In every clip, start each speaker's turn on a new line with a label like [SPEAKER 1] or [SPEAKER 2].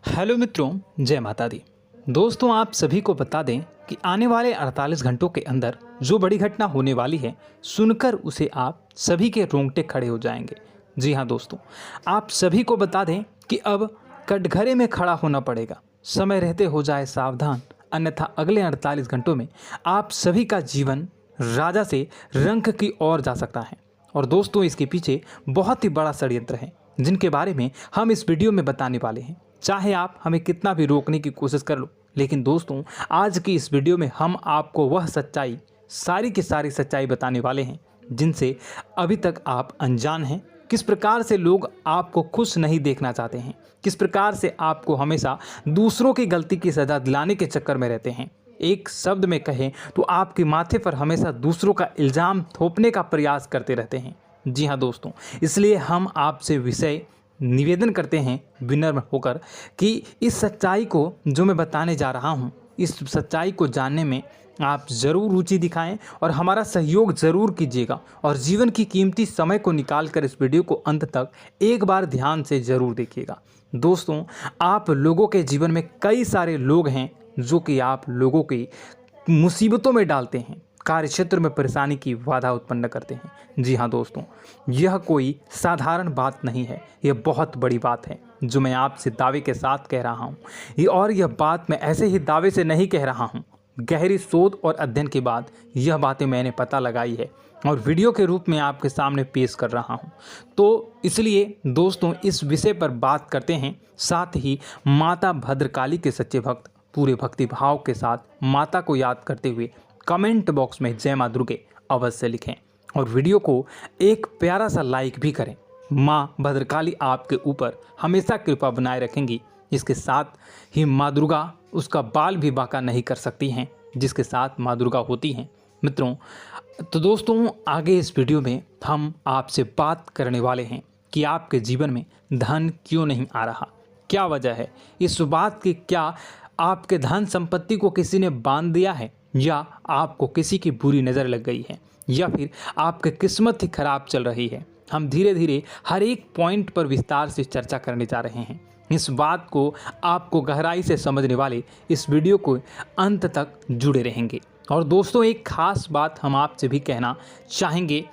[SPEAKER 1] Hello मित्रों, जय माता दी। दोस्तों, आप सभी को बता दें कि आने वाले 48 घंटों के अंदर जो बड़ी घटना होने वाली है, सुनकर उसे आप सभी के रोंगटे खड़े हो जाएंगे। जी हाँ दोस्तों, आप सभी को बता दें कि अब कटघरे में खड़ा होना पड़ेगा। समय रहते हो जाए सावधान, अन्यथा अगले 48 घंटों में आप सभी का जीवन राजा से रंक की ओर जा सकता है। और दोस्तों, इसके पीछे बहुत ही बड़ा षड्यंत्र है, जिनके बारे में हम इस वीडियो में बताने वाले हैं। चाहे आप हमें कितना भी रोकने की कोशिश कर लो, लेकिन दोस्तों, आज की इस वीडियो में हम आपको वह सच्चाई, सारी की सारी सच्चाई बताने वाले हैं जिनसे अभी तक आप अनजान हैं। किस प्रकार से लोग आपको खुश नहीं देखना चाहते हैं, किस प्रकार से आपको हमेशा दूसरों की गलती की सज़ा दिलाने के चक्कर में रहते हैं। एक शब्द में कहें तो आपके माथे पर हमेशा दूसरों का इल्ज़ाम थोपने का प्रयास करते रहते हैं। जी हाँ दोस्तों, इसलिए हम आपसे विषय निवेदन करते हैं विनम्र होकर कि इस सच्चाई को जो मैं बताने जा रहा हूँ, इस सच्चाई को जानने में आप ज़रूर रुचि दिखाएं और हमारा सहयोग ज़रूर कीजिएगा। और जीवन की कीमती समय को निकाल कर इस वीडियो को अंत तक एक बार ध्यान से ज़रूर देखिएगा। दोस्तों, आप लोगों के जीवन में कई सारे लोग हैं जो कि आप लोगों की मुसीबतों में डालते हैं, कार्य क्षेत्र में परेशानी की बाधा उत्पन्न करते हैं। जी हाँ दोस्तों, यह कोई साधारण बात नहीं है, यह बहुत बड़ी बात है जो मैं आपसे दावे के साथ कह रहा हूँ। और यह बात मैं ऐसे ही दावे से नहीं कह रहा हूँ, गहरी शोध और अध्ययन के बाद यह बातें मैंने पता लगाई है और वीडियो के रूप में आपके सामने पेश कर रहा हूँ। तो इसलिए दोस्तों, इस विषय पर बात करते हैं। साथ ही माता भद्रकाली के सच्चे भक्त पूरे भक्ति भाव के साथ माता को याद करते हुए कमेंट बॉक्स में जय मां दुर्गे अवश्य लिखें और वीडियो को एक प्यारा सा लाइक भी करें। माँ भद्रकाली आपके ऊपर हमेशा कृपा बनाए रखेंगी। इसके साथ ही माँ दुर्गा उसका बाल भी बांका नहीं कर सकती हैं, जिसके साथ माँ दुर्गा होती हैं। मित्रों, तो दोस्तों, आगे इस वीडियो में हम आपसे बात करने वाले हैं कि आपके जीवन में धन क्यों नहीं आ रहा, क्या वजह है इस बात की। क्या आपके धन संपत्ति को किसी ने बांध दिया है, या आपको किसी की बुरी नज़र लग गई है, या फिर आपकी किस्मत ही खराब चल रही है। हम धीरे धीरे हर एक पॉइंट पर विस्तार से चर्चा करने जा रहे हैं। इस बात को आपको गहराई से समझने वाले इस वीडियो को अंत तक जुड़े रहेंगे। और दोस्तों, एक खास बात हम आपसे भी कहना चाहेंगे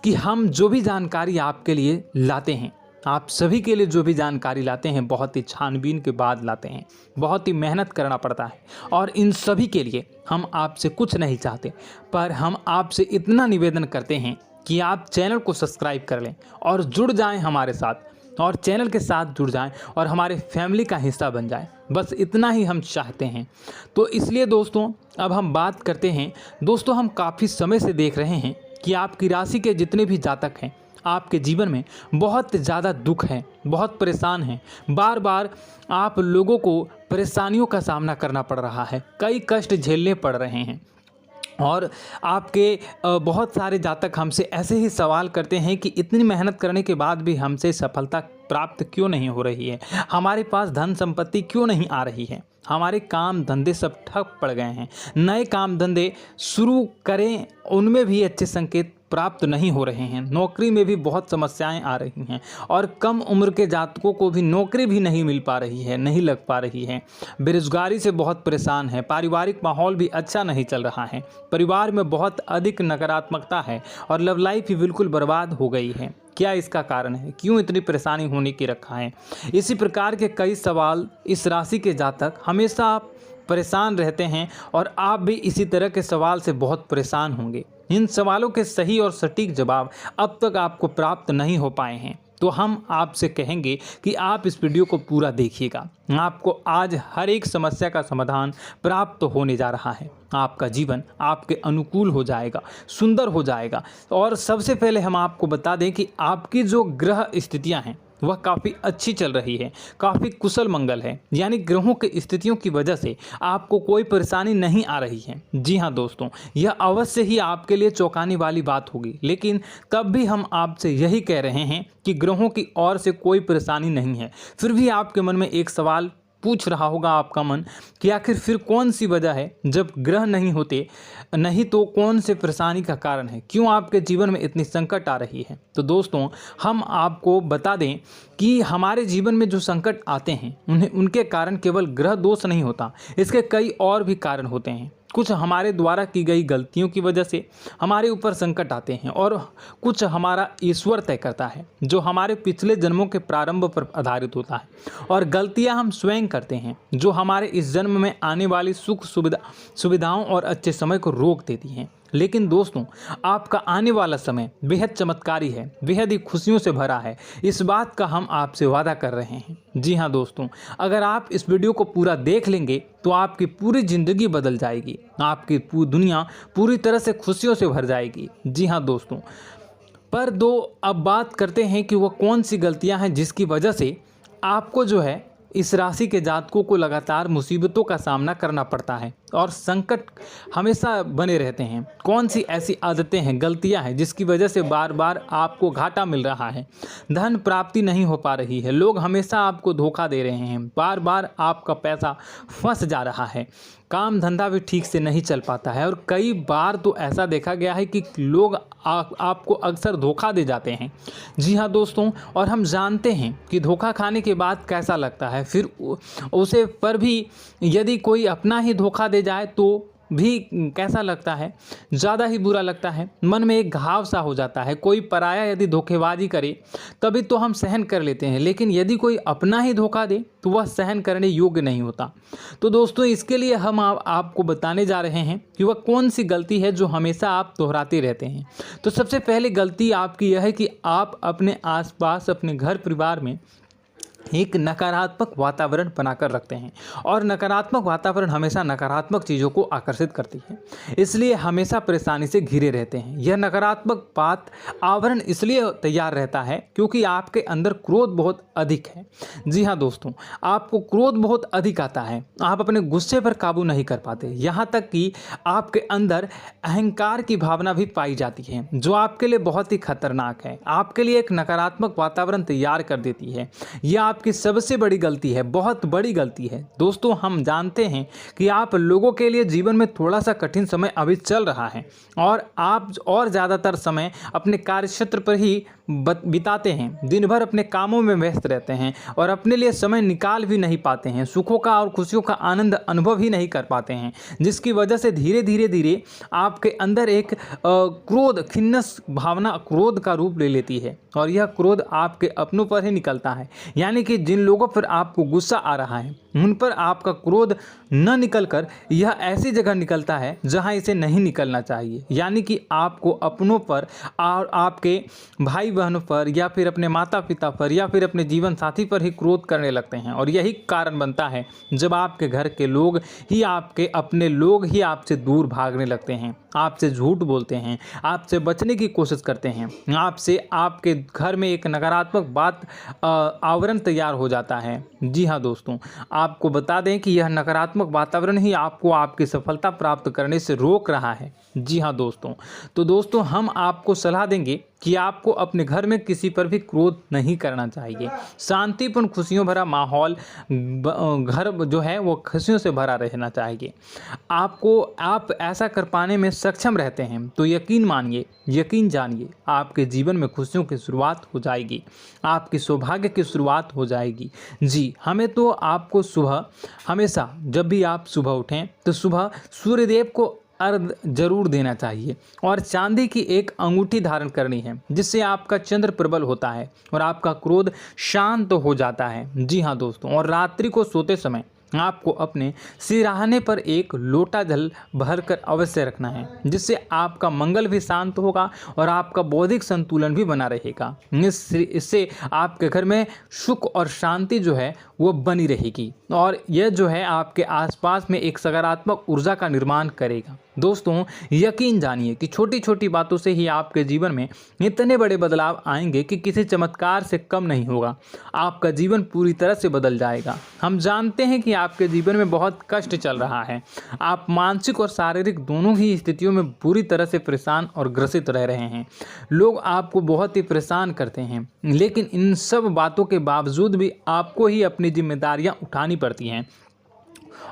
[SPEAKER 1] कि हम जो भी जानकारी आपके लिए लाते हैं, आप सभी के लिए जो भी जानकारी लाते हैं, बहुत ही छानबीन के बाद लाते हैं, बहुत ही मेहनत करना पड़ता है। और इन सभी के लिए हम आपसे कुछ नहीं चाहते, पर हम आपसे इतना निवेदन करते हैं कि आप चैनल को सब्सक्राइब कर लें और जुड़ जाएं हमारे साथ, और चैनल के साथ जुड़ जाएं और हमारे फैमिली का हिस्सा बन जाएं। बस इतना ही हम चाहते हैं। तो इसलिए दोस्तों, अब हम बात करते हैं। दोस्तों, हम काफ़ी समय से देख रहे हैं कि आपकी राशि के जितने भी जातक हैं, आपके जीवन में बहुत ज़्यादा दुख है, बहुत परेशान हैं। बार बार आप लोगों को परेशानियों का सामना करना पड़ रहा है, कई कष्ट झेलने पड़ रहे हैं। और आपके बहुत सारे जातक हमसे ऐसे ही सवाल करते हैं कि इतनी मेहनत करने के बाद भी हमसे सफलता प्राप्त क्यों नहीं हो रही है, हमारे पास धन संपत्ति क्यों नहीं आ रही है, हमारे काम धंधे सब ठप पड़ गए हैं, नए काम धंधे शुरू करें उनमें भी अच्छे संकेत प्राप्त नहीं हो रहे हैं, नौकरी में भी बहुत समस्याएं आ रही हैं, और कम उम्र के जातकों को भी नौकरी भी नहीं मिल पा रही है, नहीं लग पा रही है, बेरोजगारी से बहुत परेशान है, पारिवारिक माहौल भी अच्छा नहीं चल रहा है, परिवार में बहुत अधिक नकारात्मकता है और लव लाइफ भी बिल्कुल बर्बाद हो गई है। क्या इसका कारण है, क्यों इतनी परेशानी होने की रखा है? इसी प्रकार के कई सवाल इस राशि के जातक हमेशा परेशान रहते हैं, और आप भी इसी तरह के सवाल से बहुत परेशान होंगे। इन सवालों के सही और सटीक जवाब अब तक आपको प्राप्त नहीं हो पाए हैं, तो हम आपसे कहेंगे कि आप इस वीडियो को पूरा देखिएगा। आपको आज हर एक समस्या का समाधान प्राप्त होने जा रहा है। आपका जीवन आपके अनुकूल हो जाएगा, सुंदर हो जाएगा। और सबसे पहले हम आपको बता दें कि आपकी जो ग्रह स्थितियां हैं वह काफ़ी अच्छी चल रही है, काफ़ी कुशल मंगल है, यानी ग्रहों की स्थितियों की वजह से आपको कोई परेशानी नहीं आ रही है। जी हाँ दोस्तों, यह अवश्य ही आपके लिए चौंकाने वाली बात होगी, लेकिन तब भी हम आपसे यही कह रहे हैं कि ग्रहों की ओर से कोई परेशानी नहीं है। फिर भी आपके मन में एक सवाल पूछ रहा होगा आपका मन कि आखिर फिर कौन सी वजह है, जब ग्रह नहीं होते नहीं तो कौन से परेशानी का कारण है, क्यों आपके जीवन में इतनी संकट आ रही है। तो दोस्तों हम आपको बता दें कि हमारे जीवन में जो संकट आते हैं उनके कारण केवल ग्रह दोष नहीं होता, इसके कई और भी कारण होते हैं। कुछ हमारे द्वारा की गई गलतियों की वजह से हमारे ऊपर संकट आते हैं और कुछ हमारा ईश्वर तय करता है, जो हमारे पिछले जन्मों के प्रारंभ पर आधारित होता है। और गलतियां हम स्वयं करते हैं, जो हमारे इस जन्म में आने वाली सुख सुविधाओं और अच्छे समय को रोक देती हैं। लेकिन दोस्तों आपका आने वाला समय बेहद चमत्कारी है, बेहद ही खुशियों से भरा है, इस बात का हम आपसे वादा कर रहे हैं। जी हाँ दोस्तों, अगर आप इस वीडियो को पूरा देख लेंगे तो आपकी पूरी ज़िंदगी बदल जाएगी, आपकी पूरी दुनिया पूरी तरह से खुशियों से भर जाएगी। जी हाँ दोस्तों, पर अब बात करते हैं कि वह कौन सी गलतियां हैं जिसकी वजह से आपको जो है इस राशि के जातकों को लगातार मुसीबतों का सामना करना पड़ता है और संकट हमेशा बने रहते हैं। कौन सी ऐसी आदतें हैं, गलतियां हैं जिसकी वजह से बार बार आपको घाटा मिल रहा है, धन प्राप्ति नहीं हो पा रही है, लोग हमेशा आपको धोखा दे रहे हैं, बार बार आपका पैसा फंस जा रहा है, काम धंधा भी ठीक से नहीं चल पाता है और कई बार तो ऐसा देखा गया है कि लोग आपको अक्सर धोखा दे जाते हैं। जी हाँ दोस्तों, और हम जानते हैं कि धोखा खाने के बाद कैसा लगता है, फिर उसे पर भी यदि कोई अपना ही धोखा दे जाए तो भी कैसा लगता है, ज़्यादा ही बुरा लगता है, मन में एक घाव सा हो जाता है। कोई पराया यदि धोखेबाजी करे तभी तो हम सहन कर लेते हैं, लेकिन यदि कोई अपना ही धोखा दे तो वह सहन करने योग्य नहीं होता। तो दोस्तों इसके लिए हम आपको बताने जा रहे हैं कि वह कौन सी गलती है जो हमेशा आप दोहराते रहते हैं। तो सबसे पहली गलती आपकी यह है कि आप अपने आसपास, अपने घर परिवार में एक नकारात्मक वातावरण बनाकर रखते हैं और नकारात्मक वातावरण हमेशा नकारात्मक चीज़ों को आकर्षित करती है, इसलिए हमेशा परेशानी से घिरे रहते हैं। यह नकारात्मक आवरण इसलिए तैयार रहता है क्योंकि आपके अंदर क्रोध बहुत अधिक है। जी हाँ दोस्तों, आपको क्रोध बहुत अधिक आता है, आप अपने गुस्से पर काबू नहीं कर पाते, यहाँ तक कि आपके अंदर अहंकार की भावना भी पाई जाती है, जो आपके लिए बहुत ही खतरनाक है, आपके लिए एक नकारात्मक वातावरण तैयार कर देती है। यह आपकी सबसे बड़ी गलती है, बहुत बड़ी गलती है। दोस्तों हम जानते हैं कि आप लोगों के लिए जीवन में थोड़ा सा कठिन समय अभी चल रहा है और आप और ज़्यादातर समय अपने कार्यक्षेत्र पर ही बिताते हैं, दिन भर अपने कामों में व्यस्त रहते हैं और अपने लिए समय निकाल भी नहीं पाते हैं, सुखों का और खुशियों का आनंद अनुभव ही नहीं कर पाते हैं, जिसकी वजह से धीरे धीरे आपके अंदर एक क्रोध, खिन्नस भावना क्रोध का रूप ले लेती है और यह क्रोध आपके अपनों पर ही निकलता है। यानी कि जिन लोगों पर आपको गुस्सा आ रहा है उन पर आपका क्रोध न निकलकर यह ऐसी जगह निकलता है जहां इसे नहीं निकलना चाहिए। यानी कि आपको अपनों पर और आपके भाई बहनों पर या फिर अपने माता पिता पर या फिर अपने जीवन साथी पर ही क्रोध करने लगते हैं और यही कारण बनता है जब आपके घर के लोग ही, आपके अपने लोग ही आपसे दूर भागने लगते हैं, आपसे झूठ बोलते हैं, आपसे बचने की कोशिश करते हैं, आपसे आपके घर में एक नकारात्मक आवरण तैयार हो जाता है। जी हाँ दोस्तों, आपको बता दें कि यह नकारात्मक वातावरण ही आपको आपकी सफलता प्राप्त करने से रोक रहा है। जी हाँ दोस्तों, तो दोस्तों हम आपको सलाह देंगे कि आपको अपने घर में किसी पर भी क्रोध नहीं करना चाहिए। शांतिपूर्ण खुशियों भरा माहौल, घर जो है वो खुशियों से भरा रहना चाहिए। आप ऐसा कर पाने में सक्षम रहते हैं तो यकीन मानिए, यकीन जानिए, आपके जीवन में खुशियों की शुरुआत हो जाएगी, आपकी सौभाग्य की शुरुआत हो जाएगी। जी, हमें तो आपको सुबह, हमेशा जब भी आप सुबह उठें तो सुबह सूर्यदेव को अर्घ जरूर देना चाहिए और चांदी की एक अंगूठी धारण करनी है, जिससे आपका चंद्र प्रबल होता है और आपका क्रोध शांत हो जाता है। जी हाँ दोस्तों, और रात्रि को सोते समय आपको अपने सिरहाने पर एक लोटा जल भरकर अवश्य रखना है, जिससे आपका मंगल भी शांत होगा और आपका बौद्धिक संतुलन भी बना रहेगा। इससे आपके घर में सुख और शांति जो है वो बनी रहेगी और यह जो है आपके आसपास में एक सकारात्मक ऊर्जा का निर्माण करेगा। दोस्तों यकीन जानिए कि छोटी छोटी बातों से ही आपके जीवन में इतने बड़े बदलाव आएंगे कि किसी चमत्कार से कम नहीं होगा, आपका जीवन पूरी तरह से बदल जाएगा। हम जानते हैं कि आपके जीवन में बहुत कष्ट चल रहा है। आप मानसिक और शारीरिक दोनों ही स्थितियों में बुरी तरह से परेशान और ग्रसित रह रहे हैं। लोग आपको बहुत ही परेशान करते हैं, लेकिन इन सब बातों के बावजूद भी आपको ही अपनी जिम्मेदारियां उठानी पड़ती हैं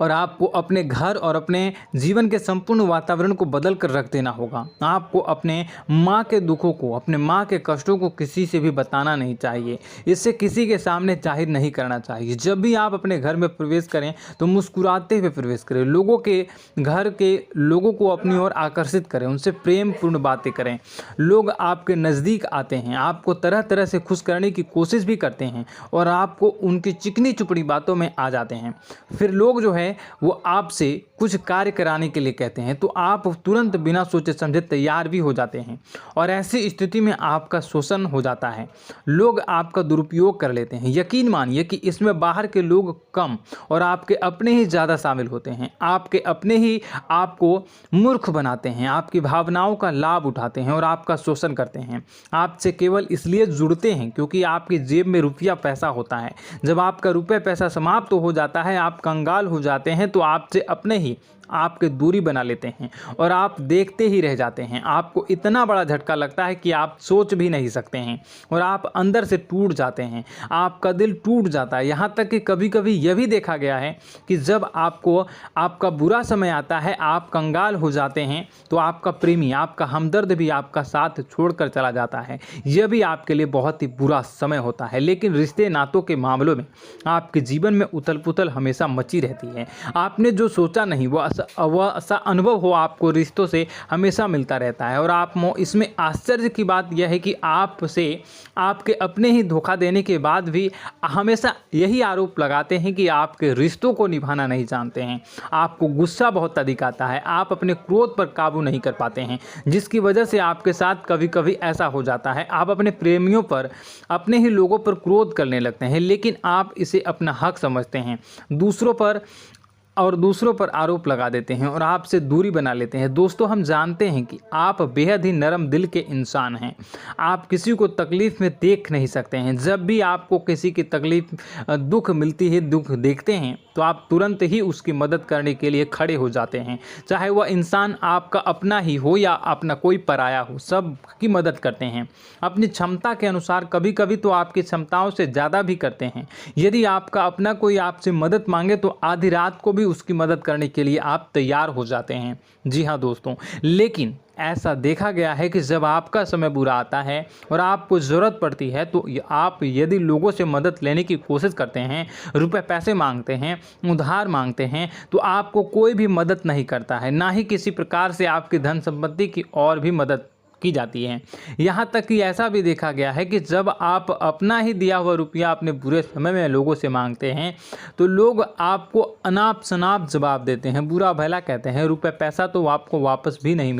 [SPEAKER 1] और आपको अपने घर और अपने जीवन के संपूर्ण वातावरण को बदल कर रख देना होगा। आपको अपने माँ के दुखों को, अपने माँ के कष्टों को किसी से भी बताना नहीं चाहिए। इससे किसी के सामने जाहिर नहीं करना चाहिए। जब भी आप अपने घर में प्रवेश करें तो मुस्कुराते हुए प्रवेश करें। लोगों के घर के लोगों को अपनी ओर आकर्षित करें, उनसे प्रेमपूर्ण बातें करें। लोग आपके नज़दीक आते हैं, आपको तरह तरह से खुश करने की कोशिश भी करते हैं और आपको उनकी चिकनी चुपड़ी बातों में आ जाते हैं। फिर लोग जो है वो आपसे कुछ कार्य कराने के लिए कहते हैं तो आप तुरंत बिना सोचे समझे तैयार भी हो जाते हैं और ऐसी स्थिति में आपका शोषण हो जाता है। लोग आपका दुरुपयोग कर लेते हैं। यकीन मानिए कि इसमें बाहर के लोग कम और आपके अपने ही ज़्यादा शामिल होते हैं। आपके अपने ही आपको मूर्ख बनाते हैं, आपकी भावनाओं का लाभ उठाते हैं और आपका शोषण करते हैं। आपसे केवल इसलिए जुड़ते हैं क्योंकि आपकी जेब में रुपया पैसा होता है। जब आपका रुपया पैसा समाप्त हो जाता है, आप कंगाल हो जाते हैं तो आपसे अपने ही आपके दूरी बना लेते हैं और आप देखते ही रह जाते हैं। आपको इतना बड़ा झटका लगता है कि आप सोच भी नहीं सकते हैं और आप अंदर से टूट जाते हैं। आपका दिल टूट जाता है। यहाँ तक कि कभी कभी यह भी देखा गया है कि जब आपको आपका बुरा समय आता है, आप कंगाल हो जाते हैं तो आपका प्रेमी, आपका हमदर्द भी आपका साथ छोड़कर चला जाता है। यह भी आपके लिए बहुत ही बुरा समय होता है। लेकिन रिश्ते नातों के मामलों में आपके जीवन में उथल पुथल हमेशा मची रहती है। आपने जो सोचा नहीं वो ऐसा अनुभव हो आपको रिश्तों से हमेशा मिलता रहता है। और आप इसमें आश्चर्य की बात यह है कि आपसे आपके अपने ही धोखा देने के बाद भी हमेशा यही आरोप लगाते हैं कि आपके रिश्तों को निभाना नहीं जानते हैं। आपको गुस्सा बहुत अधिक आता है, आप अपने क्रोध पर काबू नहीं कर पाते हैं, जिसकी वजह से आपके साथ कभी कभी ऐसा हो जाता है आप अपने प्रेमियों पर, अपने ही लोगों पर क्रोध करने लगते हैं। लेकिन आप इसे अपना हक समझते हैं, दूसरों पर आरोप लगा देते हैं और आपसे दूरी बना लेते हैं। दोस्तों, हम जानते हैं कि आप बेहद ही नरम दिल के इंसान हैं। आप किसी को तकलीफ़ में देख नहीं सकते हैं। जब भी आपको किसी की तकलीफ़, दुख मिलती है, दुख देखते हैं तो आप तुरंत ही उसकी मदद करने के लिए खड़े हो जाते हैं। चाहे वह इंसान आपका अपना ही हो या अपना कोई पराया हो, सब की मदद करते हैं अपनी क्षमता के अनुसार। कभी कभी तो आपकी क्षमताओं से ज़्यादा भी करते हैं। यदि आपका अपना कोई आपसे मदद मांगे तो आधी रात को भी उसकी मदद करने के लिए आप तैयार हो जाते हैं। जी हाँ दोस्तों, लेकिन ऐसा देखा गया है कि जब आपका समय बुरा आता है और आपको ज़रूरत पड़ती है तो आप यदि लोगों से मदद लेने की कोशिश करते हैं, रुपए पैसे मांगते हैं, उधार मांगते हैं, तो आपको कोई भी मदद नहीं करता है। ना ही किसी प्रकार से आपकी धन संपत्ति की और भी मदद की जाती है। यहाँ तक कि ऐसा भी देखा गया है कि जब आप अपना ही दिया हुआ रुपया अपने बुरे समय में लोगों से मांगते हैं तो लोग आपको अनाप शनाप जवाब देते हैं, बुरा भला कहते हैं। रुपये पैसा तो आपको वापस भी नहीं